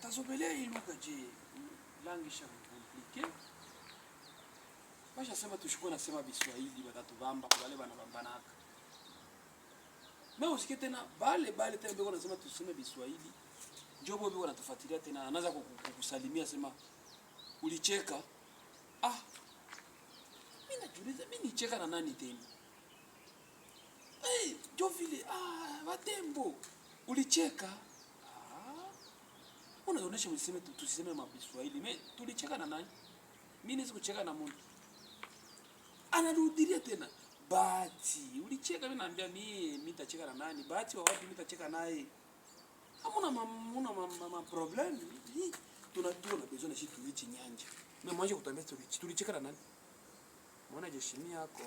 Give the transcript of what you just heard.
Batazobelea hii lugha je? Langi sha compliqué. Basha sema tushukue nasema Biswahili batatubamba kwa wale banabambanaka. Na usikie tena bale tena beko nasema tuseme Biswahili. Jobo beko natufuatilia tena anaanza kukusalimia sema ulicheka. Ah. Mimi najiuliza mimi nicheka na nani tena? Jo vile Watembo ulicheka. Unaonesha mseme tusiseme mabiswahili. Mimi tulicheka na nani? Mimi niwezi kucheka na mtu. Anarudilia tena. Bahati, ulicheka mimi naambia mimi nitacheka na nani? Bahati wa wapi mimi nitacheka naye? Hamuna problem. Tunajua na besoin shi tulichi nyanja. Mimi mwanzo kutuambia tulicheka na nani? Muona jeshini yako.